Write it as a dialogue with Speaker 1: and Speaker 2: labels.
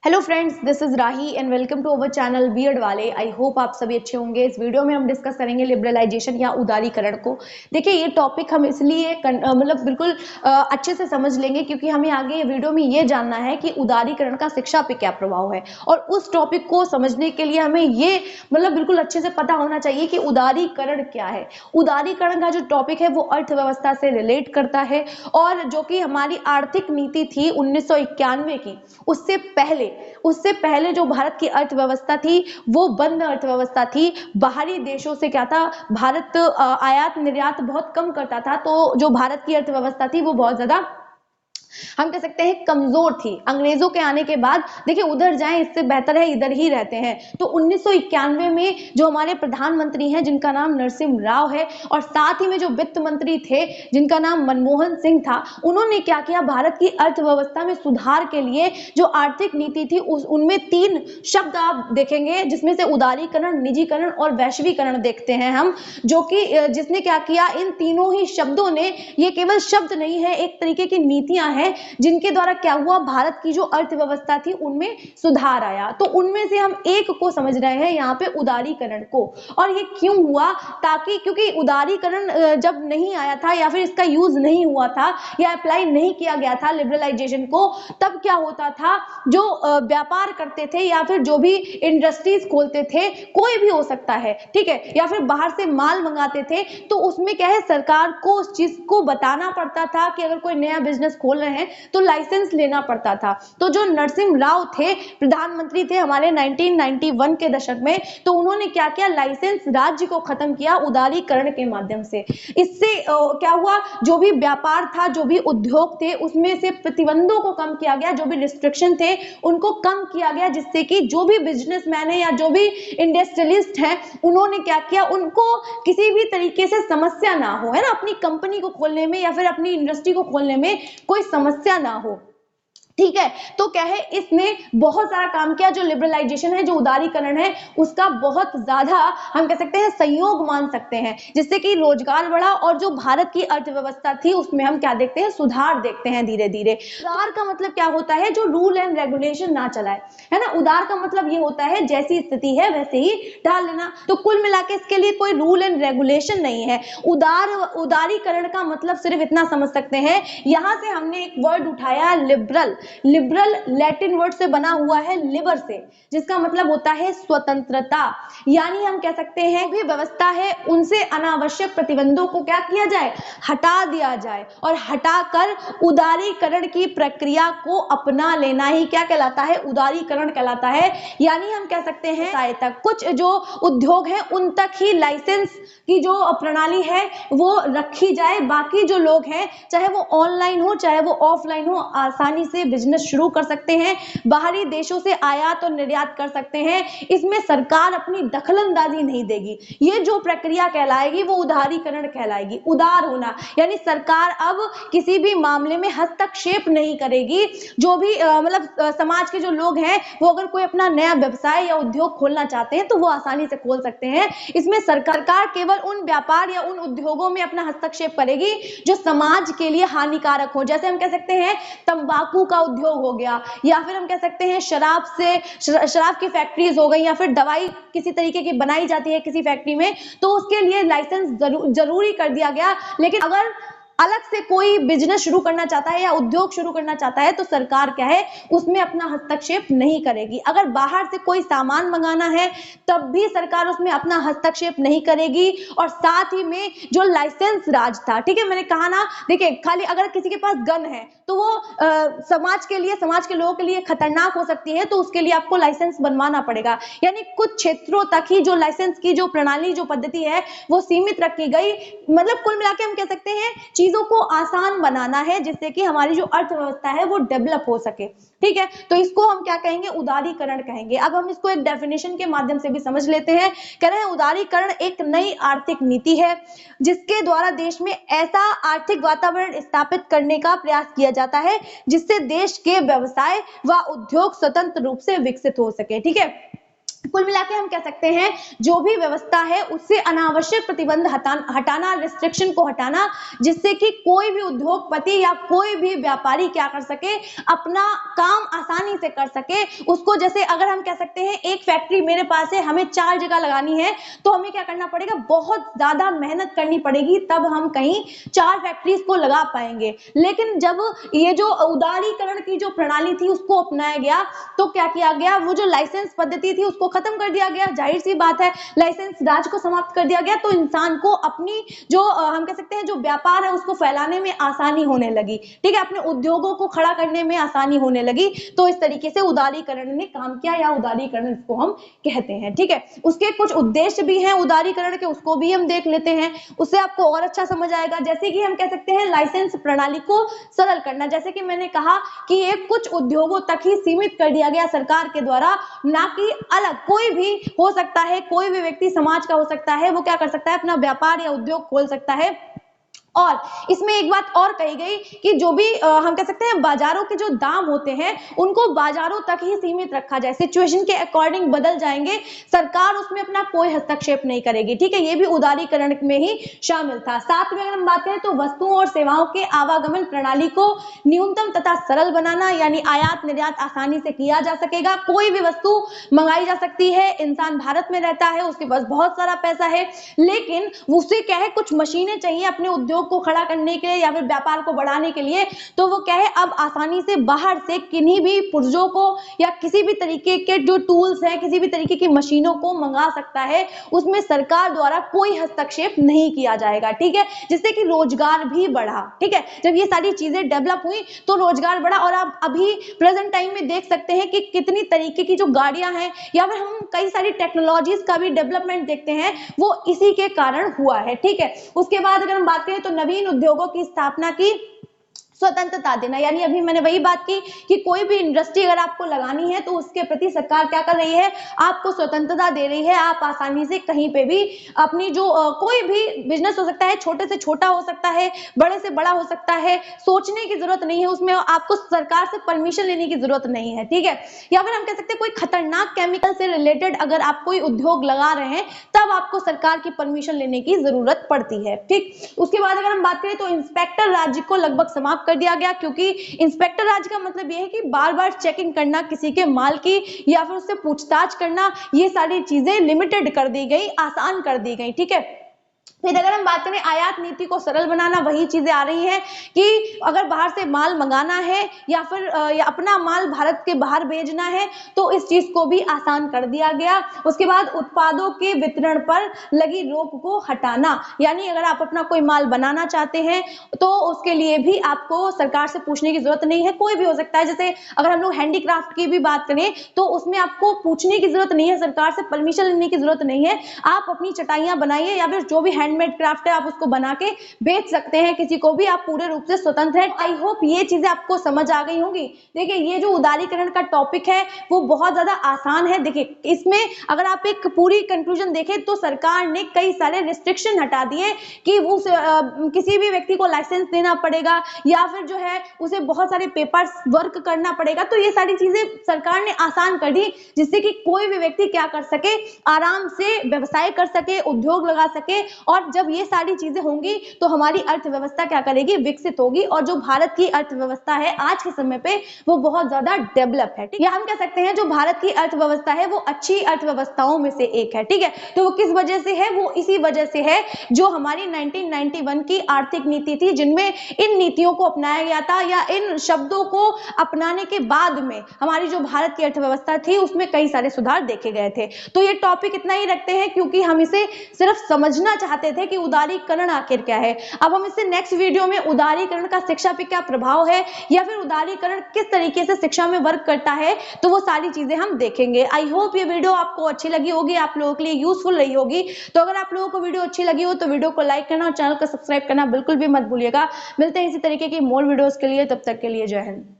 Speaker 1: Hello friends, this is Rahi and welcome to our channel beard वाले। I hope आप सभी अच्छे होंगे। इस वीडियो में हम डिस्कस करेंगे लिबरलाइजेशन या उदारीकरण को। देखिए, ये टॉपिक हम इसलिए मतलब बिल्कुल अच्छे से समझ लेंगे क्योंकि हमें आगे वीडियो में ये जानना है कि उदारीकरण का शिक्षा पे क्या प्रभाव है। और उस टॉपिक को समझने के लिए हमें ये बिल्कुल अच्छे से पता होना चाहिए कि उदारीकरण क्या है। उदारीकरण का जो टॉपिक है वो अर्थव्यवस्था से रिलेट करता है और जो कि हमारी आर्थिक नीति थी 1991 की, उससे पहले जो भारत की अर्थव्यवस्था थी वो बंद अर्थव्यवस्था थी। बाहरी देशों से क्या था, भारत आयात निर्यात बहुत कम करता था, तो जो भारत की अर्थव्यवस्था थी वो बहुत ज्यादा हम कह सकते हैं कमजोर थी। अंग्रेजों के आने के बाद देखिए, उधर जाएं इससे बेहतर है इधर ही रहते हैं। तो 1991 में जो हमारे प्रधानमंत्री हैं जिनका नाम नरसिम्हा राव है, और साथ ही में जो वित्त मंत्री थे जिनका नाम मनमोहन सिंह था, उन्होंने क्या किया, भारत की अर्थव्यवस्था में सुधार के लिए जो आर्थिक नीति थी उनमें 3 शब्द आप देखेंगे, जिसमें से उदारीकरण, निजीकरण और वैश्वीकरण देखते हैं हम। जो कि जिसने क्या किया, इन तीनों ही शब्दों ने, ये केवल शब्द नहीं है, एक तरीके की नीतियां हैं जिनके द्वारा क्या हुआ, भारत की जो अर्थव्यवस्था थी उनमें सुधार आया। तो उनमें से हम एक को समझ रहे हैं यहाँ पे, उदारीकरण को। और ये क्यों हुआ, क्योंकि उदारीकरण जब नहीं आया था या फिर इसका यूज नहीं हुआ था या अप्लाई नहीं किया गया था लिबरलाइजेशन को, तब क्या होता था, जो व्यापार करते थे या फिर जो भी इंडस्ट्रीज खोलते थे, कोई भी हो सकता है, ठीक है, या फिर बाहर से माल मंगाते थे, तो उसमें क्या है, सरकार को उस चीज को बताना पड़ता था कि अगर कोई नया बिजनेस खोल रहे हैं तो लाइसेंस लेना पड़ता था। तो जो नरसिम्हा राव थे, प्रधानमंत्री थे हमारे 1991 के दशक में, तो उन्होंने क्या किया, लाइसेंस राज्य को खत्म किया उदारीकरण के माध्यम से। इससे क्या हुआ, जो भी व्यापार था, जो भी उद्योग थे, उसमें से प्रतिबंधों को कम किया गया, जो भी रिस्ट्रिक्शन थे उनको कम किया गया, जिससे कि जो भी बिजनेसमैन है या जो भी इंडस्ट्रियलिस्ट हैं, उन्होंने क्या किया, उनको किसी भी तरीके से समस्या ना हो, है ना, अपनी कंपनी को खोलने में या फिर अपनी इंडस्ट्री को खोलने में कोई समस्या ना हो। ठीक है, तो क्या है, इसने बहुत सारा काम किया। जो लिबरलाइजेशन है, जो उदारीकरण है, उसका बहुत ज्यादा हम कह सकते हैं संयोग मान सकते हैं, जिससे कि रोजगार बढ़ा और जो भारत की अर्थव्यवस्था थी उसमें हम क्या देखते हैं, सुधार देखते हैं धीरे धीरे। उदार का मतलब क्या होता है, जो रूल एंड रेगुलेशन ना चलाए, है ना। उदार का मतलब ये होता है जैसी स्थिति है वैसे ही डाल लेना। तो कुल मिला के इसके लिए कोई रूल एंड रेगुलेशन नहीं है। उदारीकरण का मतलब सिर्फ इतना समझ सकते हैं, यहां से हमने एक वर्ड उठाया, लिबरल। लिबरल लैटिन वर्ड से बना हुआ है, लिबर से, जिसका मतलब होता है स्वतंत्रता। यानी हम कह सकते हैं भी व्यवस्था है उनसे अनावश्यक प्रतिबंधों को क्या किया जाए, हटा दिया जाए, और हटाकर उदारीकरण की प्रक्रिया को अपना लेना ही क्या कहलाता है, उदारीकरण कहलाता है। यानी हम कह सकते हैं सहायता, कुछ जो उद्योग है उन तक ही लाइसेंस की जो प्रणाली है वो रखी जाए, बाकी जो लोग हैं, चाहे वो ऑनलाइन हो चाहे वो ऑफलाइन हो, आसानी से बिजनेस शुरू कर सकते हैं, बाहरी देशों से आयात और निर्यात कर सकते हैं। इसमें सरकार अपनी दखलंदाजी नहीं देगी। ये जो प्रक्रिया कहलाएगी वो उदारीकरण कहलाएगी। उदार होना यानी सरकार अब किसी भी मामले में हस्तक्षेप नहीं करेगी। जो भी समाज के जो लोग हैं, वो अगर कोई अपना नया व्यवसाय या उद्योग खोलना चाहते हैं तो वो आसानी से खोल सकते हैं। इसमें सरकार केवल उन व्यापार या उन उद्योगों में अपना हस्तक्षेप करेगी जो समाज के लिए हानिकारक हो। जैसे हम कह सकते हैं तंबाकू का उद्योग हो गया, या फिर हम कह सकते हैं शराब की फैक्ट्रीज हो गई, या फिर दवाई किसी तरीके की बनाई जाती है किसी फैक्ट्री में, तो उसके लिए लाइसेंस जरूरी कर दिया गया। लेकिन अगर अलग से कोई बिजनेस शुरू करना चाहता है या उद्योग शुरू करना चाहता है तो सरकार क्या है, उसमें अपना हस्तक्षेप नहीं करेगी। अगर बाहर से कोई सामान मंगाना है तब भी सरकार उसमें अपना हस्तक्षेप नहीं करेगी। और साथ ही में जो लाइसेंस राज था, ठीक है, मैंने कहा ना, देखिए, खाली अगर किसी के पास गन है तो वो समाज के लोगों के लिए खतरनाक हो सकती है, तो उसके लिए आपको लाइसेंस बनवाना पड़ेगा। यानी कुछ क्षेत्रों तक ही जो लाइसेंस की जो प्रणाली, जो पद्धति है, वो सीमित रखी गई। मतलब कुल मिला के हम कह सकते हैं चीजों को आसान बनाना है, जिससे कि हमारी जो अर्थव्यवस्था है वो डेवलप हो सके। ठीक है, तो इसको हम क्या कहेंगे, उदारीकरण कहेंगे। अब हम इसको एक डेफिनेशन के माध्यम से भी समझ लेते हैं। कह रहे हैं उदारीकरण एक नई आर्थिक नीति है जिसके द्वारा देश में ऐसा आर्थिक वातावरण स्थापित करने का प्रयास किया जाता है जिससे देश के व्यवसाय व उद्योग स्वतंत्र रूप से विकसित हो सके। ठीक है, कुल मिला के हम कह सकते हैं जो भी व्यवस्था है उससे अनावश्यक प्रतिबंध हटाना, रिस्ट्रिक्शन को हटाना, जिससे कि कोई भी उद्योगपति या कोई भी व्यापारी क्या कर सके, अपना काम आसानी से कर सके। उसको जैसे अगर हम कह सकते हैं एक फैक्ट्री मेरे पास है, हमें 4 जगह लगानी है, तो हमें क्या करना पड़ेगा, बहुत ज्यादा मेहनत करनी पड़ेगी, तब हम कहीं 4 फैक्ट्रीज को लगा पाएंगे। लेकिन जब ये जो उदारीकरण की जो प्रणाली थी उसको अपनाया गया, तो क्या किया गया, वो जो लाइसेंस पद्धति थी उसको खत्म कर दिया गया। जाहिर सी बात है, लाइसेंस राज को समाप्त कर दिया गया, तो इंसान को अपनी जो हम कह सकते हैं जो व्यापार है उसको फैलाने में आसानी होने लगी, ठीक है, अपने उद्योगों को खड़ा करने में आसानी होने लगी। तो इस तरीके से उदारीकरण ने काम किया, या उदारीकरण इसको हम कहते हैं, ठीक है। उसके कुछ उद्देश्य भी हैं उदारीकरण के, उसको भी हम देख लेते हैं, उससे आपको और अच्छा समझ आएगा। जैसे कि हम कह सकते हैं लाइसेंस प्रणाली को सरल करना, जैसे कि मैंने कहा कि ये कुछ उद्योगों तक ही सीमित कर दिया गया सरकार के द्वारा, ना कि अलग कोई भी हो सकता है, कोई भी व्यक्ति समाज का हो सकता है, वो क्या कर सकता है, अपना व्यापार या उद्योग खोल सकता है। और इसमें एक बात और कही गई कि जो भी हम कह सकते हैं बाजारों के जो दाम होते हैं उनको बाजारों तक ही सीमित रखा जाए, सिचुएशन के अकॉर्डिंग बदल जाएंगे, सरकार उसमें अपना कोई हस्तक्षेप नहीं करेगी, ठीक है। ये भी उदारीकरण में ही शामिल था। साथ में अगर हम बात करें तो वस्तुओं और सेवाओं के आवागमन प्रणाली को न्यूनतम तथा सरल बनाना, यानी आयात निर्यात आसानी से किया जा सकेगा, कोई भी वस्तु मंगाई जा सकती है। इंसान भारत में रहता है, उसके पास बहुत सारा पैसा है, लेकिन उसे क्या है, कुछ मशीनें चाहिए अपने उद्योग को खड़ा करने के लिए या फिर व्यापार को बढ़ाने के लिए, तो वो क्या है, अब आसानी से बाहर से किन्हीं भी पुर्जों को या किसी भी तरीके के जो टूल्स हैं, किसी भी तरीके की मशीनों को मंगा सकता है, उसमें सरकार द्वारा कोई हस्तक्षेप नहीं किया जाएगा, ठीक है, जिससे कि रोजगार भी बढ़ा, ठीक है। जब ये सारी चीजें डेवलप हुई तो रोजगार बढ़ा, और आप अभी प्रेजेंट टाइम में देख सकते हैं कि कितनी तरीके की जो गाड़ियां हैं या फिर हम कई सारी टेक्नोलॉजीज का भी डेवलपमेंट देखते हैं, वो इसी के कारण हुआ है, ठीक है। उसके बाद अगर हम बात करें तो नवीन उद्योगों की स्थापना की स्वतंत्रता देना, यानी अभी मैंने वही बात की कि कोई भी इंडस्ट्री अगर आपको लगानी है तो उसके प्रति सरकार क्या कर रही है, आपको स्वतंत्रता दे रही है। आप आसानी से कहीं पे भी अपनी जो कोई भी बिजनेस हो सकता है, छोटे से छोटा हो सकता है, बड़े से बड़ा हो सकता है, सोचने की जरूरत नहीं है, उसमें आपको सरकार से परमिशन लेने की जरूरत नहीं है, ठीक है। या फिर हम कह सकते हैं कोई खतरनाक केमिकल से रिलेटेड अगर आप कोई उद्योग लगा रहे हैं तब आपको सरकार की परमिशन लेने की जरूरत पड़ती है, ठीक। उसके बाद अगर हम बात करें तो इंस्पेक्टर राज्य को लगभग समाप्त कर दिया गया, क्योंकि इंस्पेक्टर राज्य का मतलब यह है कि बार बार चेकिंग करना किसी के माल की या फिर उससे पूछताछ करना, ये सारी चीजें लिमिटेड कर दी गई, आसान कर दी गई, ठीक है। फिर अगर हम बात करें आयात नीति को सरल बनाना, वही चीजें आ रही हैं कि अगर बाहर से माल मंगाना है या फिर या अपना माल भारत के बाहर भेजना है तो इस चीज को भी आसान कर दिया गया। उसके बाद उत्पादों के वितरण पर लगी रोक को हटाना, यानी अगर आप अपना कोई माल बनाना चाहते हैं तो उसके लिए भी आपको सरकार से पूछने की जरूरत नहीं है, कोई भी हो सकता है। जैसे अगर हम लोग हैंडीक्राफ्ट की भी बात करें तो उसमें आपको पूछने की जरूरत नहीं है, सरकार से परमिशन लेने की जरूरत नहीं है, आप अपनी चटाइयां बनाइए या फिर जो भी हैंडमेड क्राफ्ट है आप उसको बना के बेच सकते हैं किसी को भी, आप पूरे रूप से स्वतंत्र हैं। आई होप ये चीजें आपको समझ आ गई होंगी। देखिए ये जो उदारीकरण का टॉपिक है वो बहुत ज्यादा आसान है। देखिए इसमें अगर आप एक पूरी कंक्लूजन देखें तो सरकार ने कई सारे रिस्ट्रिक्शन हटा दिए कि वो किसी भी व्यक्ति को लाइसेंस देना पड़ेगा या फिर जो है उसे बहुत सारे पेपर्स वर्क करना पड़ेगा, तो ये सारी चीजें सरकार ने आसान कर दी, जिससे कि कोई भी व्यक्ति क्या कर सके, आराम से व्यवसाय कर सके, उद्योग लगा सके। और जब ये सारी चीजें होंगी तो हमारी अर्थव्यवस्था क्या करेगी, विकसित होगी, और जो भारत की अर्थव्यवस्था है आज के समय पे वो बहुत ज्यादा डेवलप है, ठीक है। हम कह सकते हैं जो भारत की अर्थव्यवस्था है वो अच्छी अर्थव्यवस्थाओं में से एक है, ठीक है। तो वो किस वजह से है, वो इसी वजह से है जो हमारी 1991 की आर्थिक नीति थी, जिनमें इन नीतियों को अपनाया गया था, या इन शब्दों को अपनाने के बाद में हमारी जो भारत की अर्थव्यवस्था थी उसमें कई सारे सुधार देखे गए थे। तो ये टॉपिक इतना ही रखते हैं क्योंकि हम इसे सिर्फ समझना चाहते थे कि उदारीकरण आखिर क्या है। अब हम इससे नेक्स्ट वीडियो में उदारीकरण का शिक्षा पे क्या प्रभाव है या फिर उदारीकरण किस तरीके से शिक्षा में वर्क करता है, तो वो सारी चीजें हम देखेंगे। आई होप ये वीडियो आपको अच्छी लगी होगी, आप लोगों के लिए यूजफुल रही होगी। तो अगर आप लोगों को वीडियो अच्छी लगी हो तो वीडियो को लाइक करना और चैनल को सब्सक्राइब करना बिल्कुल भी मत भूलिएगा। मिलते हैं इसी तरीके की मोर वीडियोस के लिए, तब तक के लिए जय हिंद।